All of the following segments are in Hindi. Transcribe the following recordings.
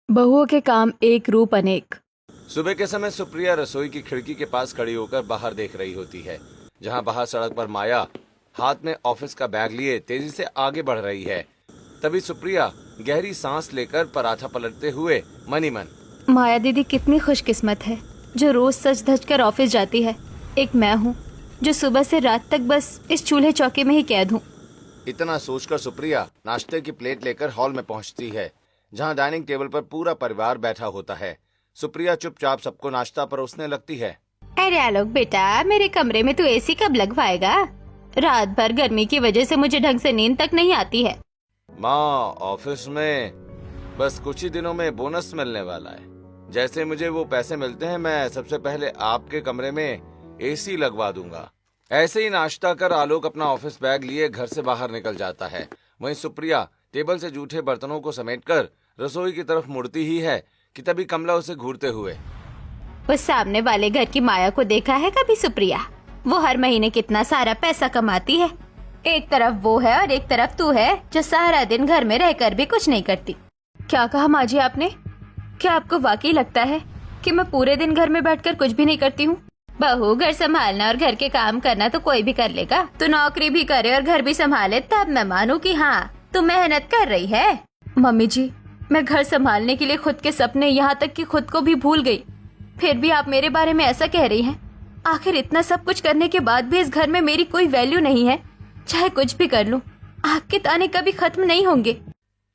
बहुओं के काम एक रूप अनेक। सुबह के समय सुप्रिया रसोई की खिड़की के पास खड़ी होकर बाहर देख रही होती है, जहां बाहर सड़क पर माया हाथ में ऑफिस का बैग लिए तेजी से आगे बढ़ रही है। तभी सुप्रिया गहरी सांस लेकर पराठा पलटते हुए मनी मन, माया दीदी कितनी खुशकिस्मत है जो रोज सज धज कर ऑफिस जाती है। एक मैं हूँ जो सुबह से रात तक बस इस चूल्हे चौके में ही कैद हूँ। इतना सोचकर सुप्रिया नाश्ते की प्लेट लेकर हॉल में पहुंचती है, जहां डाइनिंग टेबल पर पूरा परिवार बैठा होता है। सुप्रिया चुपचाप सबको नाश्ता परोसने लगती है। अरे आलोक बेटा, मेरे कमरे में तू एसी कब लगवाएगा? रात भर गर्मी की वजह से मुझे ढंग से नींद तक नहीं आती है। माँ, ऑफिस में बस कुछ ही दिनों में बोनस मिलने वाला है। जैसे मुझे वो पैसे मिलते हैं, मैं सबसे पहले आपके कमरे में एसी लगवा दूंगा। ऐसे ही नाश्ता कर आलोक अपना ऑफिस बैग लिए घर से बाहर निकल जाता है। वहीं सुप्रिया टेबल से जूठे बर्तनों को समेटकर रसोई की तरफ मुड़ती ही है कि तभी कमला उसे घूरते हुए, उस सामने वाले घर की माया को देखा है कभी सुप्रिया? वो हर महीने कितना सारा पैसा कमाती है। एक तरफ वो है और एक तरफ तू है जो सारा दिन घर में रहकर भी कुछ नहीं करती। क्या कहा माँ जी आपने? क्या आपको वाकई लगता है कि मैं पूरे दिन घर में बैठकर कुछ भी नहीं करती हूँ? बहू, घर संभालना और घर के काम करना तो कोई भी कर लेगा। तू नौकरी भी करे और घर भी संभाले तब मैं मानू कि हाँ तू मेहनत कर रही है। मम्मी जी, मैं घर संभालने के लिए खुद के सपने, यहाँ तक कि खुद को भी भूल गई। फिर भी आप मेरे बारे में ऐसा कह रही हैं। आखिर इतना सब कुछ करने के बाद भी इस घर में मेरी कोई वैल्यू नहीं है। चाहे कुछ भी कर लूं, आपके ताने कभी खत्म नहीं होंगे।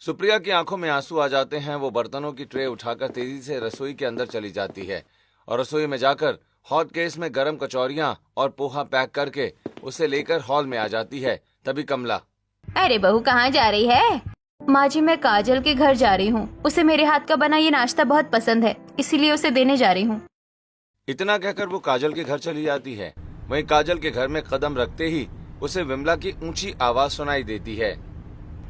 सुप्रिया की आंखों में आंसू आ जाते हैं। वो बर्तनों की ट्रे उठाकर तेजी से रसोई के अंदर चली जाती है और रसोई में जाकर हॉट केस में गरम कचौरियां और पोहा पैक करके उसे लेकर हॉल में आ जाती है। तभी कमला, अरे बहू, कहाँ जा रही है? माँ जी, मैं काजल के घर जा रही हूँ। उसे मेरे हाथ का बना ये नाश्ता बहुत पसंद है, इसीलिए उसे देने जा रही हूँ। इतना कहकर वो काजल के घर चली जाती है। वहीं काजल के घर में कदम रखते ही उसे विमला की ऊंची आवाज सुनाई देती है।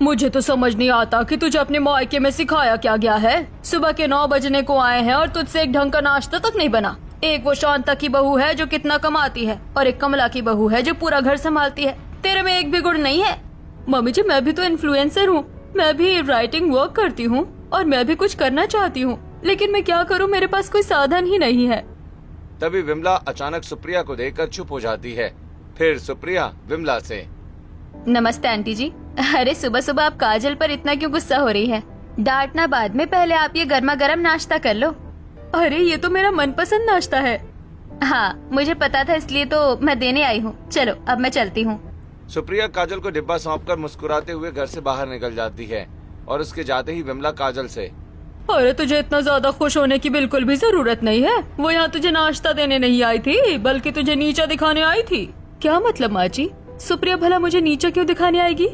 मुझे तो समझ नहीं आता कि तुझे अपने मायके में सिखाया क्या गया है। सुबह के 9 बजने को आए हैं और तुझसे एक ढंग का नाश्ता तक नहीं बना। एक वो शांता की बहू है जो कितना कमाती है और एक कमला की बहू है जो पूरा घर संभालती है। तेरे में एक भी गुण नहीं है। मम्मी जी, मैं भी तो इन्फ्लुएंसर हूँ, मैं भी राइटिंग वर्क करती हूँ और मैं भी कुछ करना चाहती हूँ, लेकिन मैं क्या करूँ, मेरे पास कोई साधन ही नहीं है। तभी विमला अचानक सुप्रिया को देखकर चुप हो जाती है। फिर सुप्रिया विमला से, नमस्ते आंटी जी। अरे सुबह सुबह आप काजल पर इतना क्यों गुस्सा हो रही है? डांटना बाद में, पहले आप ये गर्मा गर्म नाश्ता कर लो। अरे ये तो मेरा मनपसंद नाश्ता है। हाँ, मुझे पता था, इसलिए तो मैं देने आई हूँ। चलो अब मैं चलती हूँ। सुप्रिया काजल को डिब्बा सौंपकर मुस्कुराते हुए घर से बाहर निकल जाती है और उसके जाते ही विमला काजल से, अरे तुझे इतना ज्यादा खुश होने की बिल्कुल भी जरूरत नहीं है। वो यहाँ तुझे नाश्ता देने नहीं आई थी, बल्कि तुझे नीचा दिखाने आई थी। क्या मतलब माँ जी? सुप्रिया भला मुझे नीचा क्यों दिखाने आएगी?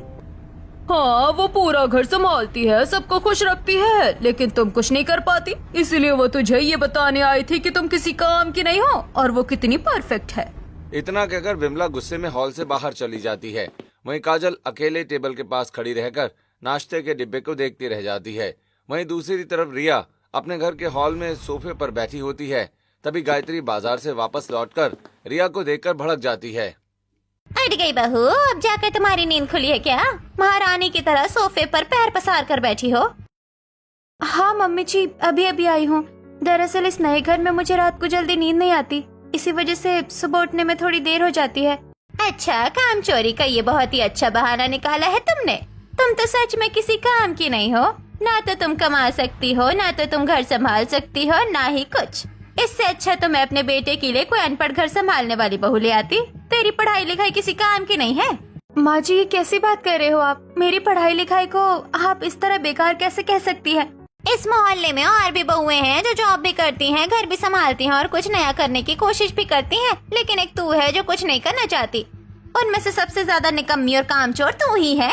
हाँ, वो पूरा घर संभालती है, सबको खुश रखती है, लेकिन तुम कुछ नहीं कर पाती, इसलिए वो तुझे ये बताने आई थी कि तुम किसी काम की नहीं हो और वो कितनी परफेक्ट है। इतना कहकर विमला गुस्से में हॉल से बाहर चली जाती है। वहीं काजल अकेले टेबल के पास खड़ी रहकर नाश्ते के डिब्बे को देखती रह जाती है। वहीं दूसरी तरफ रिया अपने घर के हॉल में सोफे पर बैठी होती है। तभी गायत्री बाजार से वापस लौटकर रिया को देखकर भड़क जाती है। अट गई बहू, अब जाकर तुम्हारी नींद खुली है क्या? महारानी की तरह सोफे पर पैर पसार कर बैठी हो। हाँ मम्मी जी, अभी अभी आई हूँ। दरअसल इस नए घर में मुझे रात को जल्दी नींद नहीं आती, इसी वजह से सुबह उठने में थोड़ी देर हो जाती है। अच्छा, काम चोरी का ये बहुत ही अच्छा बहाना निकाला है तुमने। तुम तो सच में किसी काम की नहीं हो। ना तो तुम कमा सकती हो, ना तो तुम घर संभाल सकती हो, ना ही कुछ। इससे अच्छा तो मैं अपने बेटे के लिए कोई अनपढ़ घर संभालने वाली बहू ले आती। तेरी पढ़ाई लिखाई किसी काम की नहीं है। माँ जी, ये कैसी बात कर रहे हो आप? मेरी पढ़ाई लिखाई को आप इस तरह बेकार कैसे कह सकती है? इस मोहल्ले में और भी बहुएं हैं जो जॉब भी करती हैं, घर भी संभालती हैं और कुछ नया करने की कोशिश भी करती हैं, लेकिन एक तू है जो कुछ नहीं करना चाहती। उनमें से सबसे ज्यादा निकम्मी और कामचोर तू ही है।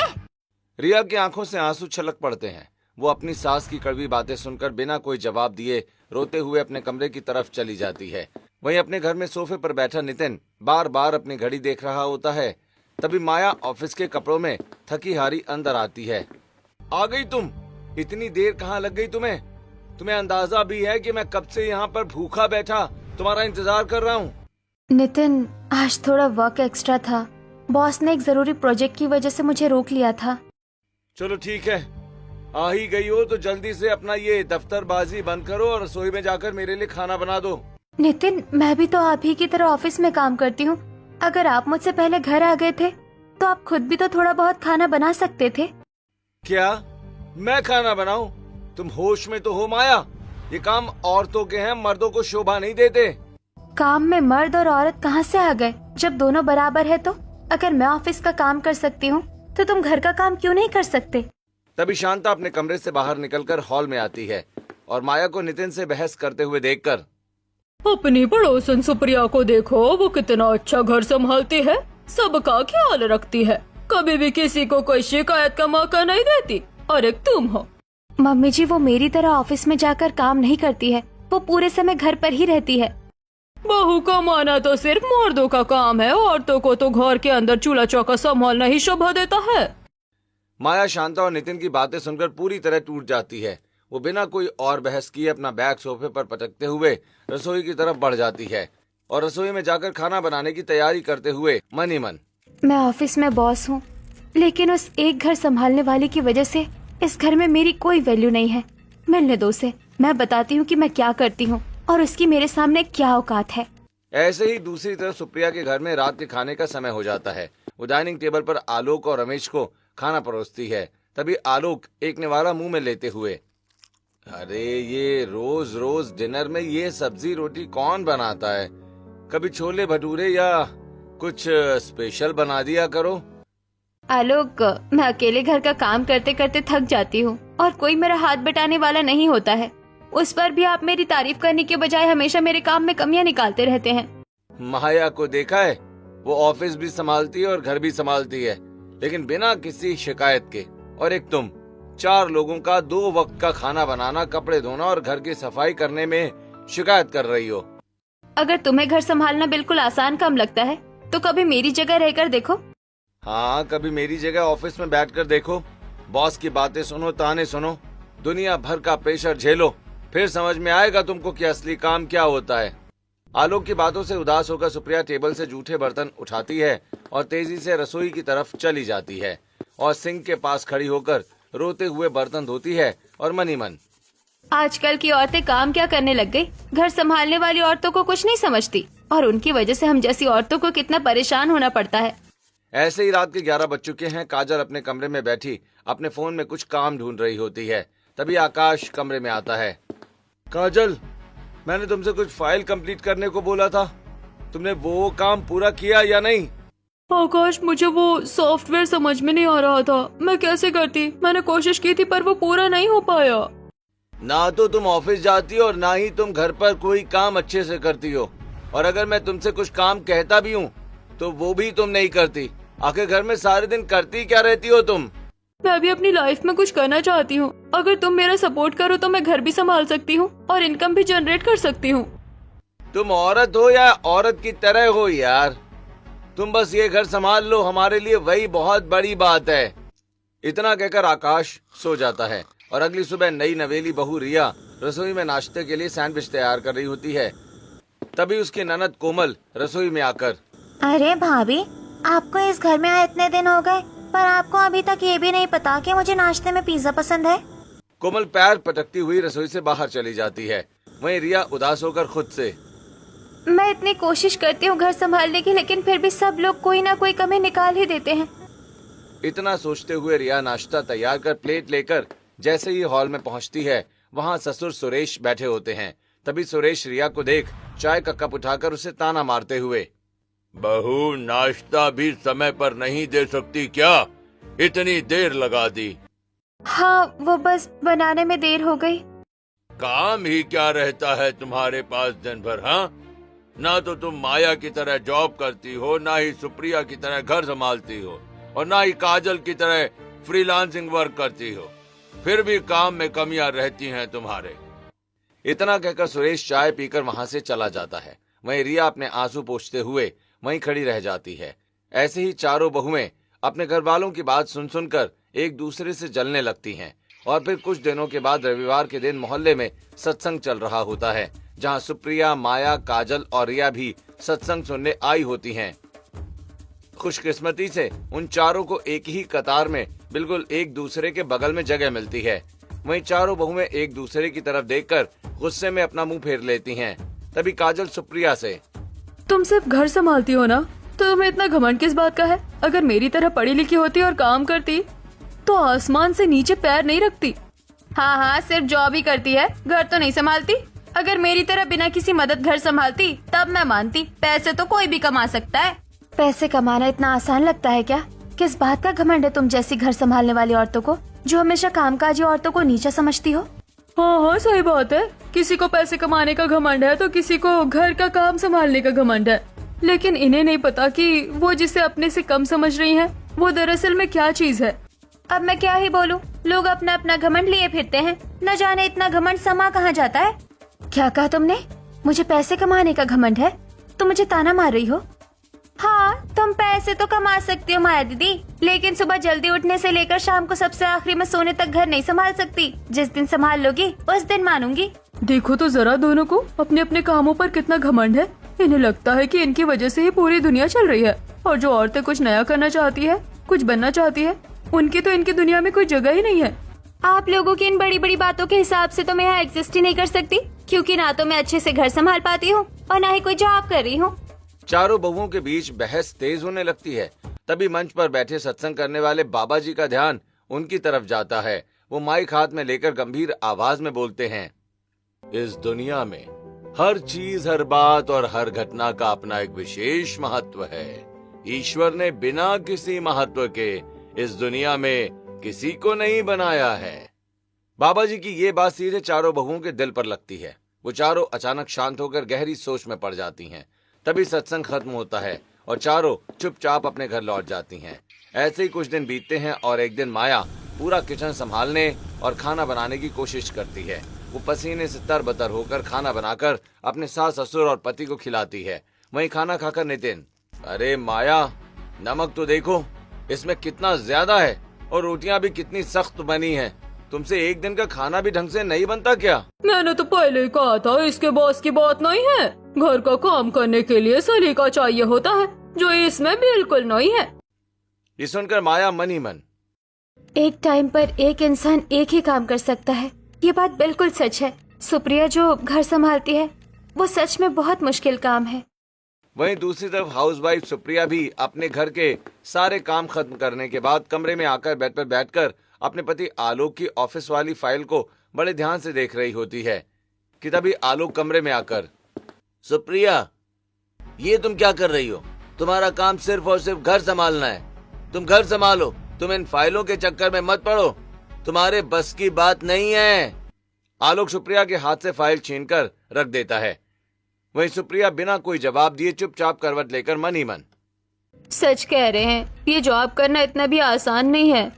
रिया की आंखों से आंसू छलक पड़ते हैं। वो अपनी सास की कड़वी बातें सुनकर बिना कोई जवाब दिए रोते हुए अपने कमरे की तरफ चली जाती है। वहीं अपने घर में सोफे पर बैठा नितिन बार बार अपनी घड़ी देख रहा होता है। तभी माया ऑफिस के कपड़ों में थकी हारी अंदर आती है। आ गई तुम? इतनी देर कहाँ लग गई तुम्हें? तुम्हें अंदाजा भी है कि मैं कब से यहाँ पर भूखा बैठा तुम्हारा इंतजार कर रहा हूँ? नितिन, आज थोड़ा वर्क एक्स्ट्रा था। बॉस ने एक जरूरी प्रोजेक्ट की वजह से मुझे रोक लिया था। चलो ठीक है, आ ही गई हो तो जल्दी से अपना ये दफ्तरबाजी बंद करो और रसोई में जाकर मेरे लिए खाना बना दो। नितिन, मैं भी तो आप ही की तरह ऑफिस में काम करती हूँ। अगर आप मुझसे पहले घर आ गए थे तो आप खुद भी तो थोड़ा बहुत खाना बना सकते थे। क्या मैं खाना बनाऊं? तुम होश में तो हो माया? ये काम औरतों के हैं, मर्दों को शोभा नहीं देते। काम में मर्द और औरत कहाँ से आ गए जब दोनों बराबर है? तो अगर मैं ऑफिस का काम कर सकती हूँ तो तुम घर का काम क्यों नहीं कर सकते? तभी शांता अपने कमरे से बाहर निकलकर हॉल में आती है और माया को नितिन से बहस करते हुए देखकर, अपनी पड़ोसन सुप्रिया को देखो, वो कितना अच्छा घर संभालती है, सबका ख्याल रखती है, कभी भी किसी को कोई शिकायत का मौका नहीं देती। और एक तुम हो। मम्मी जी, वो मेरी तरह ऑफिस में जाकर काम नहीं करती है, वो पूरे समय घर पर ही रहती है। बहू कमाना तो सिर्फ मर्दों का काम है, औरतों को तो घर के अंदर चूल्हा चौका संभालना ही शोभा देता है। माया शांता और नितिन की बातें सुनकर पूरी तरह टूट जाती है। वो बिना कोई और बहस किए अपना बैग सोफे पर पटकते हुए रसोई की तरफ बढ़ जाती है और रसोई में जाकर खाना बनाने की तैयारी करते हुए मन ही मन, मैं ऑफिस में बॉस हूँ, लेकिन उस एक घर संभालने वाली की वजह से इस घर में मेरी कोई वैल्यू नहीं है। मिलने दो उसे, मैं बताती हूँ कि मैं क्या करती हूँ और उसकी मेरे सामने क्या औकात है। ऐसे ही दूसरी तरफ सुप्रिया के घर में रात के खाने का समय हो जाता है। वो डाइनिंग टेबल पर आलोक और रमेश को खाना परोसती है। तभी आलोक एक निवाला मुंह में लेते हुए, अरे ये रोज रोज डिनर में ये सब्जी रोटी कौन बनाता है? कभी छोले भटूरे या कुछ स्पेशल बना दिया करो। आलोक, मैं अकेले घर का काम करते करते थक जाती हूँ और कोई मेरा हाथ बटाने वाला नहीं होता है। उस पर भी आप मेरी तारीफ करने के बजाय हमेशा मेरे काम में कमियां निकालते रहते हैं। माया को देखा है, वो ऑफिस भी संभालती है और घर भी संभालती है, लेकिन बिना किसी शिकायत के। और एक तुम 4 लोगों का 2 वक्त का खाना बनाना, कपड़े धोना और घर की सफाई करने में शिकायत कर रही हो। अगर तुम्हें घर संभालना बिल्कुल आसान काम लगता है तो कभी मेरी जगह रहकर देखो। हाँ, कभी मेरी जगह ऑफिस में बैठकर देखो। बॉस की बातें सुनो, ताने सुनो, दुनिया भर का प्रेशर झेलो, फिर समझ में आएगा तुमको कि असली काम क्या होता है। आलोक की बातों से उदास होकर सुप्रिया टेबल से जूठे बर्तन उठाती है और तेजी से रसोई की तरफ चली जाती है और सिंक के पास खड़ी होकर रोते हुए बर्तन धोती है और मन ही मन, आजकल की औरतें काम क्या करने लग गई? घर संभालने वाली औरतों को कुछ नहीं समझती और उनकी वजह से हम जैसी औरतों को कितना परेशान होना पड़ता है। ऐसे ही रात के 11 बज चुके हैं। काजल अपने कमरे में बैठी अपने फोन में कुछ काम ढूंढ रही होती है। तभी आकाश कमरे में आता है। काजल, मैंने तुमसे कुछ फाइल कंप्लीट करने को बोला था, तुमने वो काम पूरा किया या नहीं? आकाश, मुझे वो सॉफ्टवेयर समझ में नहीं आ रहा था, मैं कैसे करती? मैंने कोशिश की थी पर वो पूरा नहीं हो पाया। ना तो तुम ऑफिस जाती हो और ना ही तुम घर पर कोई काम अच्छे से करती हो, और अगर मैं तुमसे कुछ काम कहता भी हूँ तो वो भी तुम नहीं करती। आखिर घर में सारे दिन करती क्या रहती हो तुम? मैं भी अपनी लाइफ में कुछ करना चाहती हूँ। अगर तुम मेरा सपोर्ट करो तो मैं घर भी संभाल सकती हूँ और इनकम भी जनरेट कर सकती हूँ। तुम औरत हो या औरत की तरह हो यार? तुम बस ये घर संभाल लो, हमारे लिए वही बहुत बड़ी बात है। इतना कहकर आकाश सो जाता है और अगली सुबह नई नवेली बहू रिया रसोई में नाश्ते के लिए सैंडविच तैयार कर रही होती है। तभी उसकी ननद कोमल रसोई में आकर, अरे भाभी, आपको इस घर में आए इतने दिन हो गए पर आपको अभी तक ये भी नहीं पता कि मुझे नाश्ते में पिज्जा पसंद है। कोमल पैर पटकती हुई रसोई से बाहर चली जाती है। वहीं रिया उदास होकर खुद से, मैं इतनी कोशिश करती हूँ घर संभालने की, लेकिन फिर भी सब लोग कोई ना कोई कमी निकाल ही देते हैं। इतना सोचते हुए रिया नाश्ता तैयार कर प्लेट लेकर जैसे ही हॉल में पहुंचती है, वहां ससुर सुरेश बैठे होते हैं। तभी सुरेश रिया को देख चाय का कप उठाकर उसे ताना मारते हुए, बहू, नाश्ता भी समय पर नहीं दे सकती क्या? इतनी देर लगा दी। हाँ, वो बस बनाने में देर हो गई। काम ही क्या रहता है तुम्हारे पास दिन भर? हाँ, ना तो तुम माया की तरह जॉब करती हो, ना ही सुप्रिया की तरह घर संभालती हो, और ना ही काजल की तरह फ्रीलांसिंग वर्क करती हो। फिर भी काम में कमियां रहती हैं तुम्हारे। इतना कहकर सुरेश चाय पीकर वहां से चला जाता है। वहीं रिया अपने आंसू पोंछते हुए वहीं खड़ी रह जाती है। ऐसे ही चारों बहुएं अपने घर वालों की बात सुन सुनकर एक दूसरे से जलने लगती हैं। और फिर कुछ दिनों के बाद रविवार के दिन मोहल्ले में सत्संग चल रहा होता है, जहां सुप्रिया, माया, काजल और रिया भी सत्संग सुनने आई होती हैं। खुशकिस्मती से उन चारों को एक ही कतार में बिल्कुल एक दूसरे के बगल में जगह मिलती है। वहीं चारों बहुएं एक दूसरे की तरफ देखकर गुस्से में अपना मुंह फेर लेती हैं। तभी काजल सुप्रिया से, तुम सिर्फ घर संभालती हो ना, तो तुम्हें इतना घमंड किस बात का है? अगर मेरी तरह पढ़ी लिखी होती और काम करती तो आसमान से नीचे पैर नहीं रखती। हाँ हाँ, सिर्फ जॉब ही करती है, घर तो नहीं संभालती। अगर मेरी तरह बिना किसी मदद घर संभालती तब मैं मानती। पैसे तो कोई भी कमा सकता है। पैसे कमाना इतना आसान लगता है क्या? किस बात का घमंड है तुम जैसी घर संभालने वाली औरतों को, जो हमेशा कामकाजी औरतों को नीचा समझती हो? हाँ हाँ, सही बात है। किसी को पैसे कमाने का घमंड है तो किसी को घर का काम संभालने का घमंड है। लेकिन इन्हें नहीं पता कि वो जिसे अपने से कम समझ रही हैं, वो दरअसल में क्या चीज है। अब मैं क्या ही बोलूं, लोग अपना अपना घमंड लिए फिरते हैं। न जाने इतना घमंड समा कहाँ जाता है। क्या कहा तुमने? मुझे पैसे कमाने का घमंड है? तुम मुझे ताना मार रही हो? हाँ, तुम पैसे तो कमा सकती हो माया दीदी, लेकिन सुबह जल्दी उठने से लेकर शाम को सबसे आखिरी में सोने तक घर नहीं संभाल सकती। जिस दिन संभाल लोगी उस दिन मानूंगी। देखो तो जरा दोनों को अपने अपने कामों पर कितना घमंड है। इन्हें लगता है कि इनकी वजह से ही पूरी दुनिया चल रही है, और जो औरतें कुछ नया करना चाहती है, कुछ बनना चाहती है, उनकी तो इनकी दुनिया में कोई जगह ही नहीं है। आप लोगों की इन बड़ी बड़ी बातों के हिसाब से तो मैं यहाँ एग्जिस्ट ही नहीं कर सकती, क्योंकि ना तो मैं अच्छे से घर संभाल पाती हूँ और ना ही कोई जॉब कर रही हूँ। चारों बहुओं के बीच बहस तेज होने लगती है। तभी मंच पर बैठे सत्संग करने वाले बाबा जी का ध्यान उनकी तरफ जाता है। वो माइक हाथ में लेकर गंभीर आवाज में बोलते हैं, इस दुनिया में हर चीज, हर बात और हर घटना का अपना एक विशेष महत्व है। ईश्वर ने बिना किसी महत्व के इस दुनिया में किसी को नहीं बनाया है। बाबा जी की ये बात सीधे चारों बहुओं के दिल पर लगती है। वो चारों अचानक शांत होकर गहरी सोच में पड़ जाती हैं। तभी सत्संग खत्म होता है और चारों चुपचाप अपने घर लौट जाती हैं। ऐसे ही कुछ दिन बीतते हैं और एक दिन माया पूरा किचन संभालने और खाना बनाने की कोशिश करती है। वो पसीने से तरबतर होकर खाना बनाकर अपने सास ससुर और पति को खिलाती है। वहीं खाना खाकर नितिन, अरे माया, नमक तो देखो, इसमें कितना ज्यादा है और रोटियां भी कितनी सख्त बनी हैं। तुमसे एक दिन का खाना भी ढंग से नहीं बनता क्या? मैंने तो पहले ही कहा था, इसके बॉस की बात नहीं है। घर का काम करने के लिए सलीका चाहिए होता है, जो इसमें बिल्कुल नहीं है। ये सुनकर माया मन ही मन, एक टाइम पर एक इंसान एक ही काम कर सकता है, ये बात बिल्कुल सच है। सुप्रिया जो घर संभालती है वो सच में बहुत मुश्किल काम है। वहीं दूसरी तरफ हाउसवाइफ सुप्रिया भी अपने घर के सारे काम खत्म करने के बाद कमरे में आकर बेड पर बैठकर अपने पति आलोक की ऑफिस वाली फाइल को बड़े ध्यान से देख रही होती है कि तभी आलोक कमरे में आकर, सुप्रिया, ये तुम क्या कर रही हो? तुम्हारा काम सिर्फ और सिर्फ घर संभालना है। तुम घर संभालो, तुम इन फाइलों के चक्कर में मत पड़ो, तुम्हारे बस की बात नहीं है। आलोक सुप्रिया के हाथ से फाइल छीनकर रख देता है। वहीं सुप्रिया बिना कोई जवाब दिए चुपचाप करवट लेकर मन ही मन, सच कह रहे हैं, ये जॉब करना इतना भी आसान नहीं है।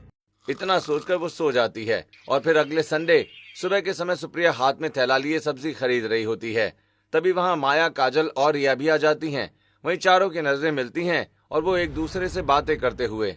इतना सोचकर वो सो जाती है। और फिर अगले संडे सुबह के समय सुप्रिया हाथ में थैला लिए सब्जी खरीद रही होती है। तभी वहां माया, काजल और रिया भी आ जाती हैं। वहीं चारों की नजरें मिलती हैं और वो एक दूसरे से बातें करते हुए,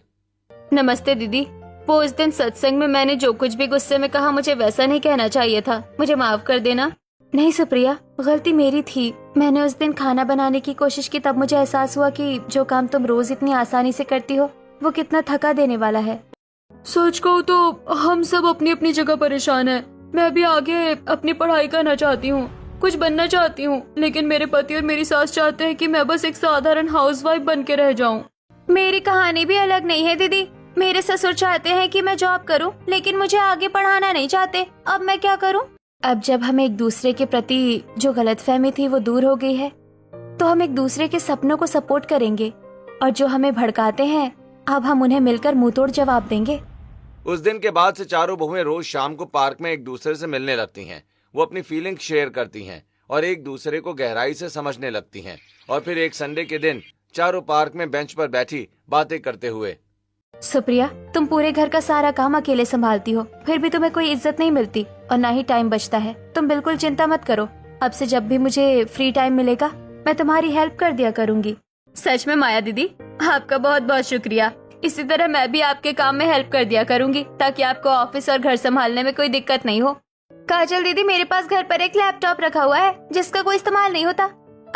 नमस्ते दीदी। वो उस दिन सत्संग में मैंने जो कुछ भी गुस्से में कहा, मुझे वैसा नहीं कहना चाहिए था, मुझे माफ कर देना। नहीं सुप्रिया, गलती मेरी थी। मैंने उस दिन खाना बनाने की कोशिश की, तब मुझे एहसास हुआ कि जो काम तुम रोज इतनी आसानी से करती हो वो कितना थका देने वाला है। सच कहूँ तो हम सब अपनी अपनी जगह परेशान हैं। मैं भी आगे अपनी पढ़ाई करना चाहती हूँ, कुछ बनना चाहती हूँ, लेकिन मेरे पति और मेरी सास चाहते हैं कि मैं बस एक साधारण हाउसवाइफ बन के रह जाऊँ। मेरी कहानी भी अलग नहीं है दीदी। मेरे ससुर चाहते हैं कि मैं जॉब करूं, लेकिन मुझे आगे पढ़ाना नहीं चाहते। अब मैं क्या करूं? अब जब हमें एक दूसरे के प्रति जो गलतफहमी थी वो दूर हो गई है, तो हम एक दूसरे के सपनों को सपोर्ट करेंगे, और जो हमें भड़काते हैं अब हम उन्हें मिलकर मुंहतोड़ जवाब देंगे। उस दिन के बाद से चारों बहुएं रोज शाम को पार्क में एक दूसरे से मिलने लगती हैं। वो अपनी फीलिंग शेयर करती हैं और एक दूसरे को गहराई से समझने लगती हैं। और फिर एक संडे के दिन चारों पार्क में बेंच पर बैठी बातें करते हुए, सुप्रिया, तुम पूरे घर का सारा काम अकेले संभालती हो, फिर भी तुम्हें कोई इज्जत नहीं मिलती और ना ही टाइम बचता है। तुम बिल्कुल चिंता मत करो, अब से जब भी मुझे फ्री टाइम मिलेगा मैं तुम्हारी हेल्प कर दिया करूंगी। सच में माया दीदी, आपका बहुत बहुत शुक्रिया। इसी तरह मैं भी आपके काम में हेल्प कर दिया करूंगी, ताकि आपको ऑफिस और घर संभालने में कोई दिक्कत नहीं हो। काजल दीदी, मेरे पास घर पर एक लैपटॉप रखा हुआ है जिसका कोई इस्तेमाल नहीं होता।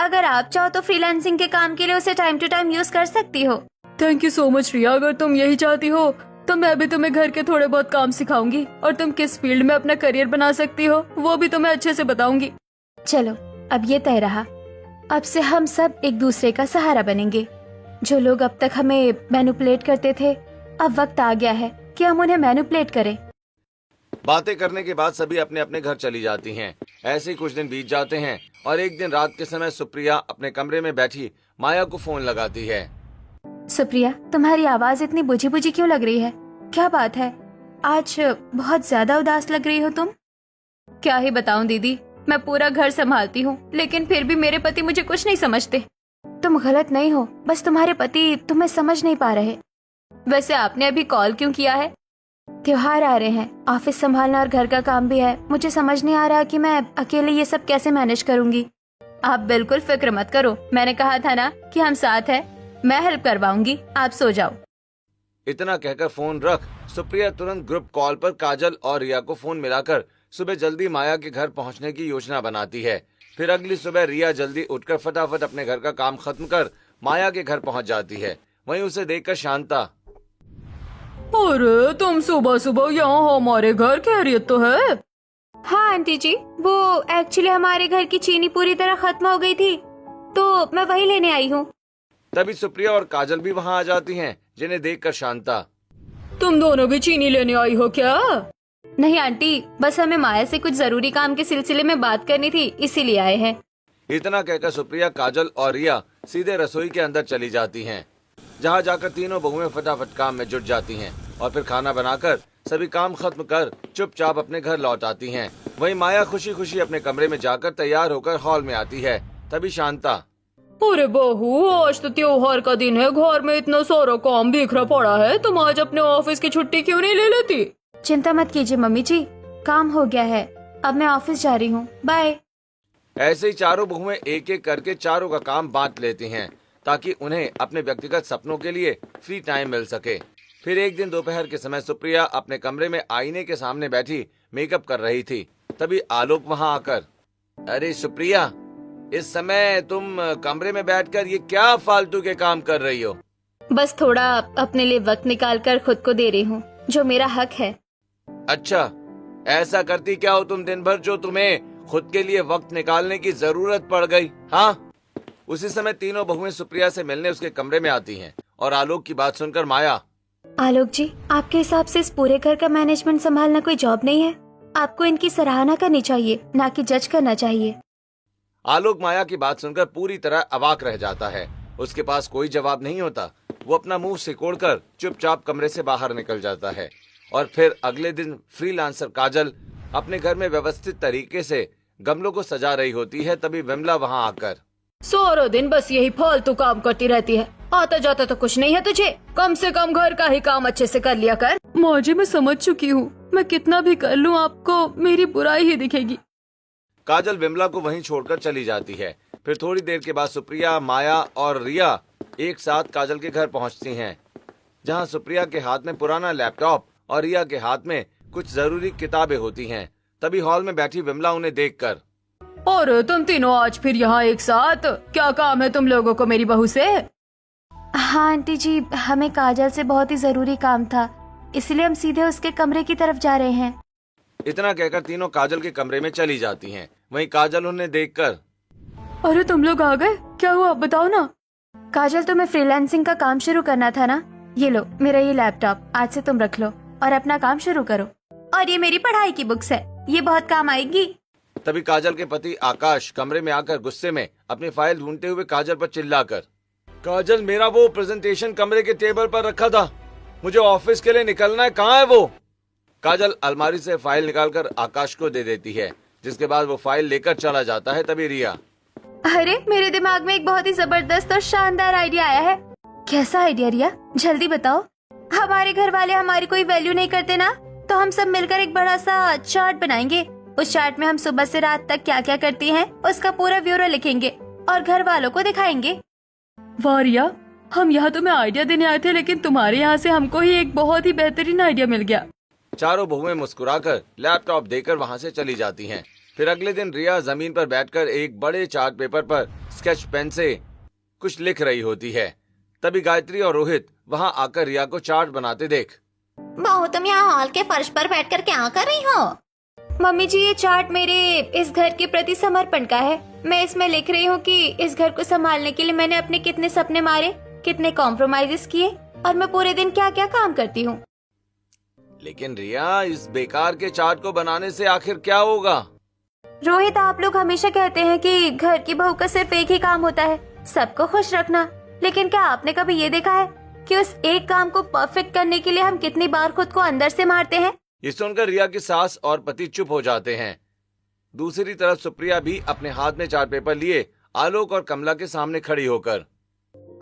अगर आप चाहो तो फ्रीलांसिंग के काम के लिए उसे टाइम टू टाइम यूज कर सकती हो। थैंक यू सो मच रिया। अगर तुम यही चाहती हो तो मैं भी तुम्हें घर के थोड़े बहुत काम सिखाऊंगी और तुम किस फील्ड में अपना करियर बना सकती हो वो भी तुम्हें अच्छे से बताऊंगी। चलो अब ये तय रहा, अब से हम सब एक दूसरे का सहारा बनेंगे। जो लोग अब तक हमें मैनिपुलेट करते थे, अब वक्त आ गया है कि हम उन्हें मैनिपुलेट करें। बातें करने के बाद सभी अपने अपने घर चली जाती हैं। ऐसे ही कुछ दिन बीत जाते हैं और एक दिन रात के समय सुप्रिया अपने कमरे में बैठी माया को फोन लगाती है। सुप्रिया, तुम्हारी आवाज इतनी बुझी बुझी क्यों लग रही है? क्या बात है? आज बहुत ज्यादा उदास लग रही हो तुम। क्या ही बताऊं दीदी, मैं पूरा घर संभालती हूँ लेकिन फिर भी मेरे पति मुझे कुछ नहीं समझते। तुम गलत नहीं हो, बस तुम्हारे पति तुम्हें समझ नहीं पा रहे। वैसे आपने अभी कॉल क्यों किया है? त्योहार आ रहे हैं, ऑफिस संभालना और घर का काम भी है। मुझे समझ नहीं आ रहा कि मैं अकेले ये सब कैसे मैनेज करूंगी। आप बिल्कुल फिक्र मत करो, मैंने कहा था ना कि हम साथ हैं। मैं हेल्प करवाऊंगी, आप सो जाओ। इतना कहकर फोन रख सुप्रिया तुरंत ग्रुप कॉल पर काजल और रिया को फोन मिलाकर सुबह जल्दी माया के घर पहुंचने की योजना बनाती है। फिर अगली सुबह रिया जल्दी उठकर फटाफट अपने घर का काम खत्म कर माया के घर पहुंच जाती है। वहीं उसे देखकर शांता, अरे तुम सुबह सुबह यहाँ हमारे घर, खैरियत तो है? हाँ आंटी जी, वो एक्चुअली हमारे घर की चीनी पूरी तरह खत्म हो गई थी तो मैं वही लेने आई हूँ। तभी सुप्रिया और काजल भी वहां आ जाती हैं, जिन्हें देखकर शांता, तुम दोनों भी चीनी लेने आई हो क्या? नहीं आंटी, बस हमें माया से कुछ जरूरी काम के सिलसिले में बात करनी थी, इसीलिए आए हैं। इतना कहकर सुप्रिया, काजल और रिया सीधे रसोई के अंदर चली जाती हैं, जहां जाकर तीनों बहुएं फटाफट काम में जुट जाती हैं और फिर खाना बनाकर सभी काम खत्म कर चुपचाप अपने घर लौट आती हैं। वहीं माया खुशी खुशी अपने कमरे में जाकर तैयार होकर हॉल में आती है। तभी शांता, अरे बहू, आज तो त्योहार का दिन है, घर में इतना सारा काम बिखरा पड़ा है, तुम आज अपने ऑफिस की छुट्टी क्यों नहीं ले लेती? चिंता मत कीजिए मम्मी जी, काम हो गया है, अब मैं ऑफिस जा रही हूँ, बाय। ऐसे ही चारों बहुएं एक एक करके चारों का काम बांट लेती हैं ताकि उन्हें अपने व्यक्तिगत सपनों के लिए फ्री टाइम मिल सके। फिर एक दिन दोपहर के समय सुप्रिया अपने कमरे में आईने के सामने बैठी मेकअप कर रही थी। तभी आलोक वहां आकर, अरे सुप्रिया, इस समय तुम कमरे में बैठकर ये क्या फालतू के काम कर रही हो? बस थोड़ा अपने लिए वक्त निकाल कर खुद को दे रही हूँ, जो मेरा हक है। अच्छा, ऐसा करती क्या हो तुम दिन भर जो तुम्हें खुद के लिए वक्त निकालने की जरूरत पड़ गई? हाँ। उसी समय तीनों बहुएं सुप्रिया से मिलने उसके कमरे में आती हैं और आलोक की बात सुनकर माया, आलोक जी, आपके हिसाब से इस पूरे घर का मैनेजमेंट संभालना कोई जॉब नहीं है? आपको इनकी सराहना करनी चाहिए, ना कि जज करना चाहिए। आलोक माया की बात सुनकर पूरी तरह अवाक रह जाता है। उसके पास कोई जवाब नहीं होता। वो अपना मुंह सिकोड़कर चुपचाप कमरे से बाहर निकल जाता है। और फिर अगले दिन फ्रीलांसर काजल अपने घर में व्यवस्थित तरीके से गमलों को सजा रही होती है। तभी विमला वहां आकर, सारा दिन बस यही फालतू काम करती रहती है, आता जाता तो कुछ नहीं है तुझे, कम से कम घर का ही काम अच्छे से कर लिया कर। माँ जी, मैं समझ चुकी हूँ, मैं कितना भी कर लूँ आपको मेरी बुराई ही दिखेगी। काजल विमला को वहीं छोड़कर चली जाती है। फिर थोड़ी देर के बाद सुप्रिया, माया और रिया एक साथ काजल के घर पहुंचती हैं, जहां सुप्रिया के हाथ में पुराना लैपटॉप और रिया के हाथ में कुछ जरूरी किताबें होती हैं। तभी हॉल में बैठी विमला उन्हें देखकर, और तुम तीनों आज फिर यहाँ एक साथ, क्या काम है तुम लोगों को मेरी बहू से? हाँ आंटी जी, हमें काजल से बहुत ही जरूरी काम था, इसलिए हम सीधे उसके कमरे की तरफ जा रहे हैं। इतना कहकर तीनों काजल के कमरे में चली जाती हैं। वहीं काजल उन्हें देखकर, अरे तुम लोग आ गए, क्या हुआ बताओ ना। काजल, तुम्हें फ्रीलांसिंग का काम शुरू करना था ना? ये लो मेरा ये लैपटॉप, आज से तुम रख लो और अपना काम शुरू करो। और ये मेरी पढ़ाई की बुक्स है, ये बहुत काम आएगी। तभी काजल के पति आकाश कमरे में आकर गुस्से में अपनी फाइल ढूंढते हुए काजल पर चिल्लाकर, काजल, मेरा वो प्रेजेंटेशन कमरे के टेबल पर रखा था, मुझे ऑफिस के लिए निकलना है, कहाँ है वो? काजल अलमारी से फाइल निकालकर आकाश को दे देती है, जिसके बाद वो फाइल लेकर चला जाता है। तभी रिया, अरे मेरे दिमाग में एक बहुत ही जबरदस्त और शानदार आइडिया आया है। कैसा आइडिया रिया, जल्दी बताओ। हमारे घर वाले हमारी कोई वैल्यू नहीं करते ना, तो हम सब मिलकर एक बड़ा सा चार्ट बनाएंगे। उस चार्ट में हम सुबह से रात तक क्या क्या करती हैं, उसका पूरा ब्यौरा लिखेंगे और घर वालों को दिखाएंगे। वाह रिया, हम यहाँ तुम्हें आइडिया देने आए थे, लेकिन तुम्हारे यहाँ से हमको ही एक बहुत ही बेहतरीन आइडिया मिल गया। चारों बहुएं मुस्कुराकर लैपटॉप देकर वहां से चली जाती हैं। फिर अगले दिन रिया जमीन पर बैठकर एक बड़े चार्ट पेपर पर स्केच पेन से कुछ लिख रही होती है। तभी गायत्री और रोहित वहां आकर रिया को चार्ट बनाते देख, बहू तुम यहाँ हॉल के फर्श पर बैठकर क्या कर रही हो? मम्मी जी, ये चार्ट मेरे इस घर के प्रति समर्पण का है। मैं इसमें लिख रही हूँ कि इस घर को संभालने के लिए मैंने अपने कितने सपने मारे, कितने कॉम्प्रोमाइजेस किए और मैं पूरे दिन क्या क्या काम करती हूँ। लेकिन रिया, इस बेकार के चार्ट को बनाने से आखिर क्या होगा? रोहित, आप लोग हमेशा कहते हैं कि घर की बहू का सिर्फ एक ही काम होता है, सबको खुश रखना। लेकिन क्या आपने कभी ये देखा है कि उस एक काम को परफेक्ट करने के लिए हम कितनी बार खुद को अंदर से मारते हैं? ये सुनकर रिया की सास और पति चुप हो जाते हैं। दूसरी तरफ सुप्रिया भी अपने हाथ में चार्ट पेपर लिए आलोक और कमला के सामने खड़ी होकर,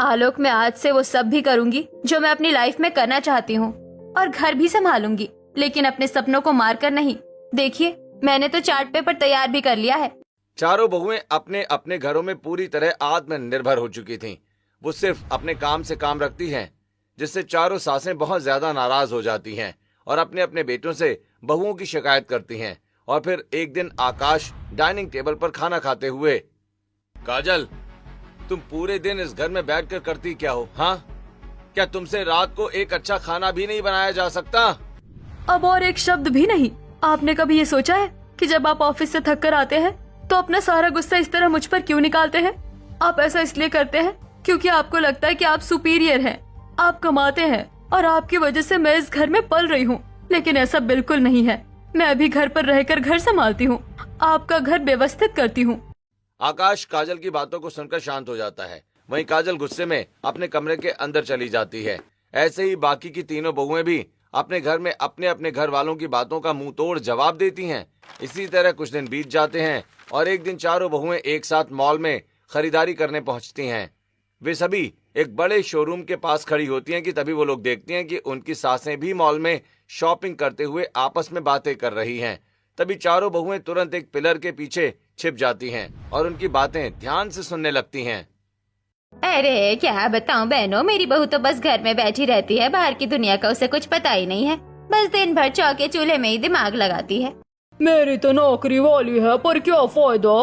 आलोक, मैं आज से वो सब भी करूंगी जो मैं अपनी लाइफ में करना चाहती हूँ और घर भी संभालूंगी, लेकिन अपने सपनों को मारकर नहीं। देखिए, मैंने तो चार्ट पेपर तैयार भी कर लिया है। चारों बहुएं अपने अपने घरों में पूरी तरह आत्मनिर्भर हो चुकी थीं। वो सिर्फ अपने काम से काम रखती हैं, जिससे चारों सासें बहुत ज्यादा नाराज हो जाती हैं और अपने अपने बेटों से बहुओं की शिकायत करती हैं। और फिर एक दिन आकाश डाइनिंग टेबल पर खाना खाते हुए, काजल, तुम पूरे दिन इस घर में बैठकर करती क्या हो? हाँ, क्या तुमसे रात को एक अच्छा खाना भी नहीं बनाया जा सकता? अब और एक शब्द भी नहीं। आपने कभी ये सोचा है कि जब आप ऑफिस से थक कर आते हैं तो अपना सारा गुस्सा इस तरह मुझ पर क्यों निकालते हैं? आप ऐसा इसलिए करते हैं क्योंकि आपको लगता है कि आप सुपीरियर हैं, आप कमाते हैं और आपकी वजह से मैं इस घर में पल रही हूँ। लेकिन ऐसा बिल्कुल नहीं है। मैं भी घर पर रहकर घर संभालती हूँ, आपका घर व्यवस्थित करती हूँ। आकाश काजल की बातों को सुनकर शांत हो जाता है। वहीं काजल गुस्से में अपने कमरे के अंदर चली जाती है। ऐसे ही बाकी की तीनों बहुएं भी अपने घर में अपने अपने घर वालों की बातों का मुंह तोड़ जवाब देती हैं। इसी तरह कुछ दिन बीत जाते हैं और एक दिन चारों बहुएं एक साथ मॉल में खरीदारी करने पहुंचती हैं। वे सभी एक बड़े शोरूम के पास खड़ी होती हैं कि तभी वो लोग देखती हैं कि उनकी सासें भी मॉल में शॉपिंग करते हुए आपस में बातें कर रही हैं। तभी चारों बहुएं तुरंत एक पिलर के पीछे छिप जाती हैं और उनकी बातें ध्यान से सुनने लगती हैं। अरे क्या बताऊं बहनों, मेरी बहू तो बस घर में बैठी रहती है, बाहर की दुनिया का उसे कुछ पता ही नहीं है। बस दिन भर चौके चूल्हे में ही दिमाग लगाती है। मेरी तो नौकरी वाली है, पर क्या फायदा,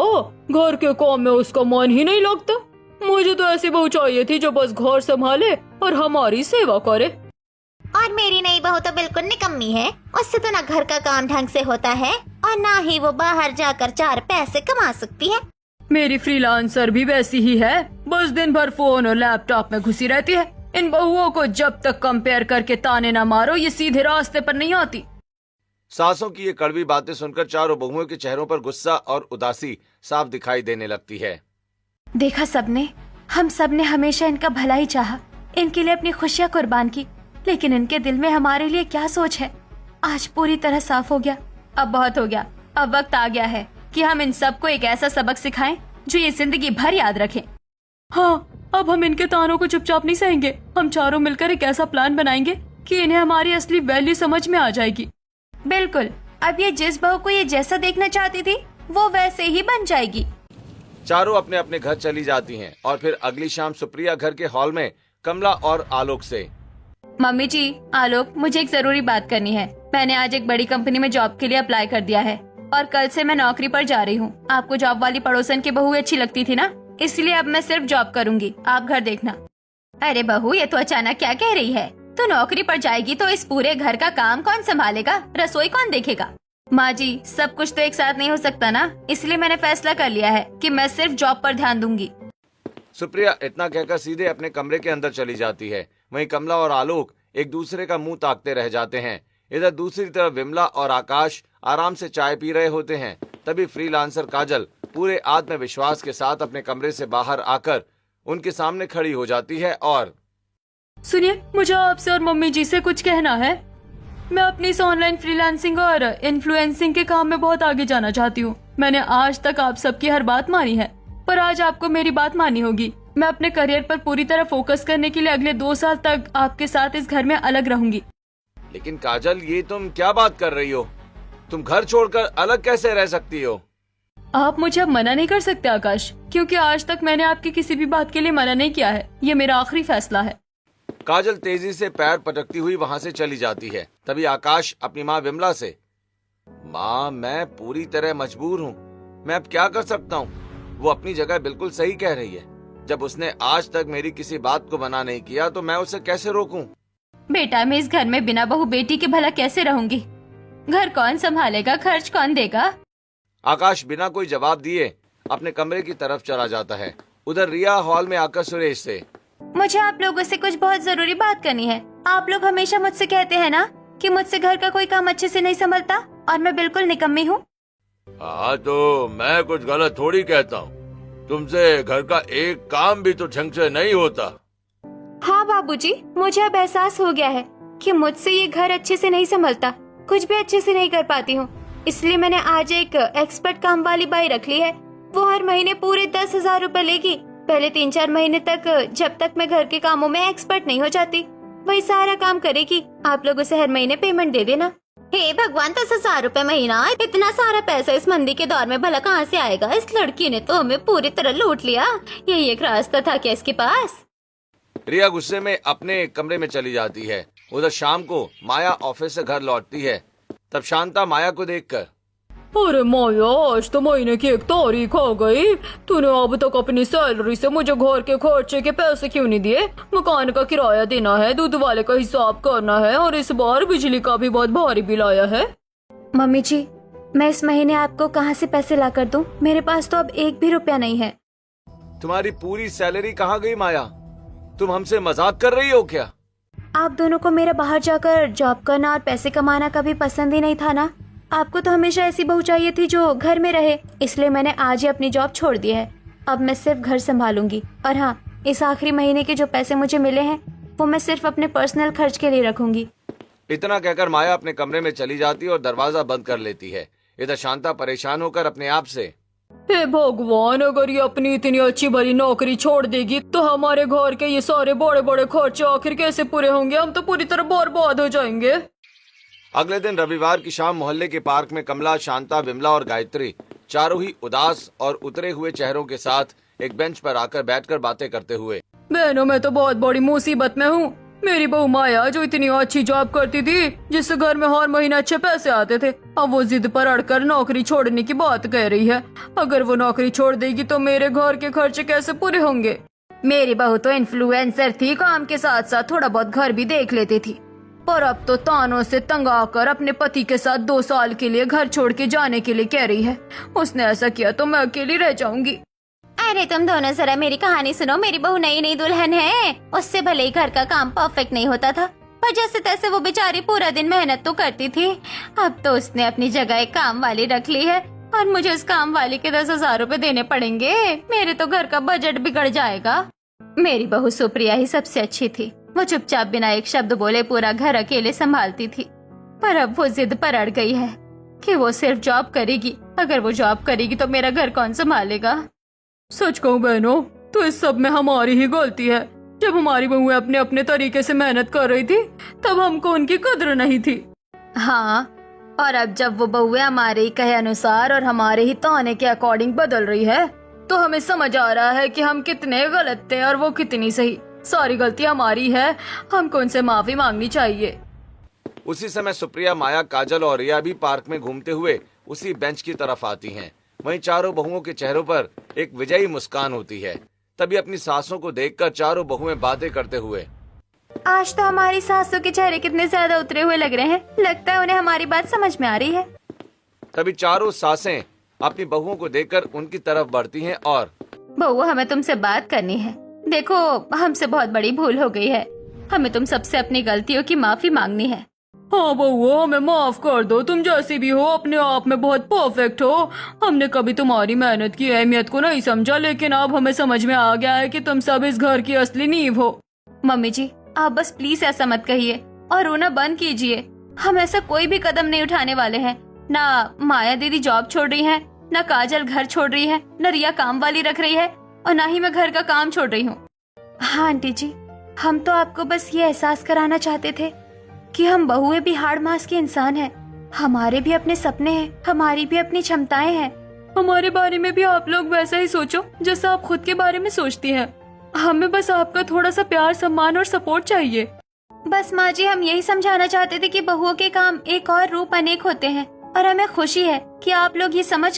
घर के काम में उसका मन ही नहीं लगता। मुझे तो ऐसी बहू चाहिए थी जो बस घर संभाले और हमारी सेवा करे। और मेरी नई बहू तो बिल्कुल निकम्मी है। उससे तो ना घर का काम ढंग से होता है और ना ही वो बाहर जाकर चार पैसे कमा सकती है। मेरी फ्रीलांसर भी वैसी ही है, बस दिन भर फोन और लैपटॉप में घुसी रहती है। इन बहुओं को जब तक कंपेयर करके ताने ना मारो, ये सीधे रास्ते पर नहीं आती। सासों की ये कड़वी बातें सुनकर चारों बहुओं के चेहरों पर गुस्सा और उदासी साफ दिखाई देने लगती है। देखा सबने, हम सबने हमेशा इनका भला ही चाहा, इनके लिए अपनी खुशियाँ कुर्बान की, लेकिन इनके दिल में हमारे लिए क्या सोच है, आज पूरी तरह साफ हो गया। अब बहुत हो गया, अब वक्त आ गया है कि हम इन सबको एक ऐसा सबक सिखाएं जो ये जिंदगी भर याद रखें। हाँ, अब हम इनके तानों को चुपचाप नहीं सहेंगे। हम चारों मिलकर एक ऐसा प्लान बनाएंगे कि इन्हें हमारी असली वैल्यू समझ में आ जाएगी। बिल्कुल, अब ये जिस बहू को ये जैसा देखना चाहती थी वो वैसे ही बन जाएगी। चारों अपने अपने घर चली जाती हैं और फिर अगली शाम सुप्रिया घर के हॉल में कमला और आलोक से, मम्मी जी, आलोक, मुझे एक जरूरी बात करनी है। मैंने आज एक बड़ी कंपनी में जॉब के लिए अप्लाई कर दिया है और कल से मैं नौकरी पर जा रही हूँ। आपको जॉब वाली पड़ोसन की बहू अच्छी लगती थी ना, इसलिए अब मैं सिर्फ जॉब करूँगी, आप घर देखना। अरे बहू, ये तो अचानक क्या कह रही है? तो नौकरी पर जाएगी तो इस पूरे घर का काम कौन संभालेगा, रसोई कौन देखेगा? माँ जी, सब कुछ तो एक साथ नहीं हो सकता ना, इसलिए मैंने फैसला कर लिया है कि मैं सिर्फ जॉब पर ध्यान दूंगी। सुप्रिया इतना कहकर सीधे अपने कमरे के अंदर चली जाती है। वहीं कमला और आलोक एक दूसरे का मुंह ताकते रह जाते हैं। इधर दूसरी तरफ विमला और आकाश आराम से चाय पी रहे होते हैं। तभी फ्रीलांसर काजल पूरे आत्मविश्वास के साथ अपने कमरे से बाहर आकर उनके सामने खड़ी हो जाती है और, सुनिए, मुझे आपसे और मम्मी जी से कुछ कहना है। मैं अपनी इस ऑनलाइन फ्रीलांसिंग और इन्फ्लुएंसिंग के काम में बहुत आगे जाना चाहती हूँ। मैंने आज तक आप सबकी हर बात मानी है, पर आज आपको मेरी बात माननी होगी। मैं अपने करियर पर पूरी तरह फोकस करने के लिए अगले 2 साल तक आपके साथ इस घर में अलग रहूंगी। लेकिन काजल, ये तुम क्या बात कर रही हो? तुम घर छोड़कर अलग कैसे रह सकती हो? आप मुझे अब मना नहीं कर सकते आकाश, क्योंकि आज तक मैंने आपकी किसी भी बात के लिए मना नहीं किया है। ये मेरा आखिरी फैसला है। काजल तेजी से पैर पटकती हुई वहां से चली जाती है। तभी आकाश अपनी माँ विमला से, माँ, मैं पूरी तरह मजबूर हूँ, मैं अब क्या कर सकता हूँ? वो अपनी जगह बिल्कुल सही कह रही है। जब उसने आज तक मेरी किसी बात को मना नहीं किया तो मैं उसे कैसे रोकूं? बेटा मैं इस घर में बिना बहू बेटी के भला कैसे रहूंगी? घर कौन संभालेगा, खर्च कौन देगा? आकाश बिना कोई जवाब दिए अपने कमरे की तरफ चला जाता है। उधर रिया हॉल में आकर सुरेश से, मुझे आप लोगों से कुछ बहुत जरूरी बात करनी है। आप लोग हमेशा मुझसे कहते हैं ना कि मुझसे घर का कोई काम अच्छे से नहीं संभलता, और मैं बिल्कुल निकम्मी हूँ। हाँ तो मैं कुछ गलत थोड़ी कहता हूँ। तुमसे घर का एक काम भी तो ढंग से नहीं होता। हाँ बाबूजी, मुझे अब एहसास हो गया है कि मुझसे ये घर अच्छे से नहीं संभलता, कुछ भी अच्छे से नहीं कर पाती हूँ। इसलिए मैंने आज एक एक्सपर्ट काम वाली बाई रख ली है। वो हर महीने पूरे 10,000 रुपए लेगी। पहले 3-4 महीने तक, जब तक मैं घर के कामों में एक्सपर्ट नहीं हो जाती, वही सारा काम करेगी। आप लोग उसे हर महीने पेमेंट दे देना। हे भगवान, 10,000 रुपए महीना! इतना सारा पैसा इस मंदी के दौर में भला कहाँ से आएगा? इस लड़की ने तो हमें पूरी तरह लूट लिया। यही एक रास्ता था क्या इसके पास? रिया गुस्से में अपने कमरे में चली जाती है। उधर शाम को माया ऑफिस से घर लौटती है। तब शांता माया को देखकर, अरे माया, आज तो महीने की 1 तारीख आ गई। तूने अब तक अपनी सैलरी से मुझे घर के खर्चे के पैसे क्यों नहीं दिए? मकान का किराया देना है, दूध वाले का हिसाब करना है, और इस बार बिजली का भी बहुत भारी बिल आया है। मम्मी जी, मैं इस महीने आपको कहाँ से पैसे ला कर दूं? मेरे पास तो अब 1 भी रुपया नहीं है। तुम्हारी पूरी सैलरी कहाँ गई माया? तुम हमसे मजाक कर रही हो क्या? आप दोनों को मेरा बाहर जाकर जॉब करना और पैसे कमाना कभी पसंद ही नहीं था ना। आपको तो हमेशा ऐसी बहू चाहिए थी जो घर में रहे, इसलिए मैंने आज ही अपनी जॉब छोड़ दी है। अब मैं सिर्फ घर संभालूंगी। और हाँ, इस आखिरी महीने के जो पैसे मुझे मिले हैं वो मैं सिर्फ अपने पर्सनल खर्च के लिए रखूंगी। इतना कहकर माया अपने कमरे में चली जाती है और दरवाजा बंद कर लेती है। इधर शांता परेशान होकर अपने आप से, हे भगवान, अगर ये अपनी इतनी अच्छी भली नौकरी छोड़ देगी तो हमारे घर के ये सारे बड़े बड़े खर्चे आखिर कैसे पूरे होंगे? हम तो पूरी तरह बर्बाद हो जाएंगे। अगले दिन रविवार की शाम मोहल्ले के पार्क में कमला, शांता, विमला और गायत्री चारों ही उदास और उतरे हुए चेहरों के साथ एक बेंच पर आकर बैठकर बातें करते हुए, बहनों, मैं तो बहुत बड़ी मुसीबत में हूँ। मेरी बहू माया जो इतनी अच्छी जॉब करती थी, जिससे घर में हर महीने अच्छे पैसे आते थे, अब वो जिद पर अड़कर नौकरी छोड़ने की बात कह रही है। अगर वो नौकरी छोड़ देगी तो मेरे घर के खर्चे कैसे पूरे होंगे? मेरी बहू तो इन्फ्लुएंसर थी, काम के साथ साथ थोड़ा बहुत घर भी देख लेती थी, पर अब तो तानों से तंग आकर अपने पति के साथ 2 साल के लिए घर छोड़ के जाने के लिए कह रही है। उसने ऐसा किया तो मैं अकेली रह जाऊंगी। अरे तुम दोनों जरा मेरी कहानी सुनो। मेरी बहू नई नई दुल्हन है, उससे भले ही घर का काम परफेक्ट नहीं होता था, पर जैसे तैसे वो बेचारी पूरा दिन मेहनत तो करती थी। अब तो उसने अपनी जगह एक काम वाली रख ली है, और मुझे उस काम वाली के 10,000 रुपए देने पड़ेंगे। मेरे तो घर का बजट बिगड़ जाएगा। मेरी बहू सुप्रिया ही सबसे अच्छी थी। वो चुपचाप बिना एक शब्द बोले पूरा घर अकेले संभालती थी, पर अब वो जिद पर अड़ गई है कि वो सिर्फ जॉब करेगी। अगर वो जॉब करेगी तो मेरा घर कौन संभालेगा? सच कहूँ बहनों, तो इस सब में हमारी ही गलती है। जब हमारी बहुएं अपने अपने तरीके से मेहनत कर रही थी, तब हमको उनकी कद्र नहीं थी। हाँ, और अब जब वो बहुएं हमारे ही कहे अनुसार और हमारे ही ताने के अकॉर्डिंग बदल रही है, तो हमें समझ आ रहा है कि हम कितने गलत थे और वो कितनी सही। सारी गलती हमारी है, हमको उनसे माफी मांगनी चाहिए। उसी समय सुप्रिया, माया, काजल और रिया भी पार्क में घूमते हुए उसी बेंच की तरफ आती हैं। वहीं चारों बहुओं के चेहरों पर एक विजयी मुस्कान होती है। तभी अपनी सासों को देखकर चारों बहुएं बातें करते हुए, आज तो हमारी सासों के चेहरे कितने ज्यादा उतरे हुए लग रहे हैं। लगता है उन्हें हमारी बात समझ में आ रही है। तभी चारों सासें अपनी बहुओं को देखकर उनकी तरफ बढ़ती हैं और, बहू, हमें तुमसे बात करनी है। देखो, हमसे बहुत बड़ी भूल हो गई है। हमें तुम सबसे अपनी गलतियों की माफी मांगनी है। हाँ बहू, हमें माफ कर दो। तुम जैसी भी हो, अपने आप में बहुत परफेक्ट हो। हमने कभी तुम्हारी मेहनत की अहमियत को नहीं समझा, लेकिन अब हमें समझ में आ गया है कि तुम सब इस घर की असली नींव हो। मम्मी जी, आप बस प्लीज ऐसा मत कहिए और रोना बंद कीजिए। हम ऐसा कोई भी कदम नहीं उठाने वाले हैं। ना माया दीदी जॉब छोड़ रही है, ना काजल घर छोड़ रही है, न रिया काम वाली रख रही है, और ना ही मैं घर का काम छोड़ रही हूँ। हाँ आंटी जी, हम तो आपको बस ये एहसास कराना चाहते थे कि हम बहुएं भी हाड़ मास के इंसान हैं। हमारे भी अपने सपने हैं, हमारी भी अपनी क्षमताएं हैं। हमारे बारे में भी आप लोग वैसा ही सोचो जैसा आप खुद के बारे में सोचती हैं। हमें बस आपका थोड़ा सा प्यार, सम्मान और सपोर्ट चाहिए। बस माँ जी, हम यही समझाना चाहते थे कि बहुओं के काम एक और रूप अनेक होते हैं, और हमें खुशी है कि आप लोग ये समझ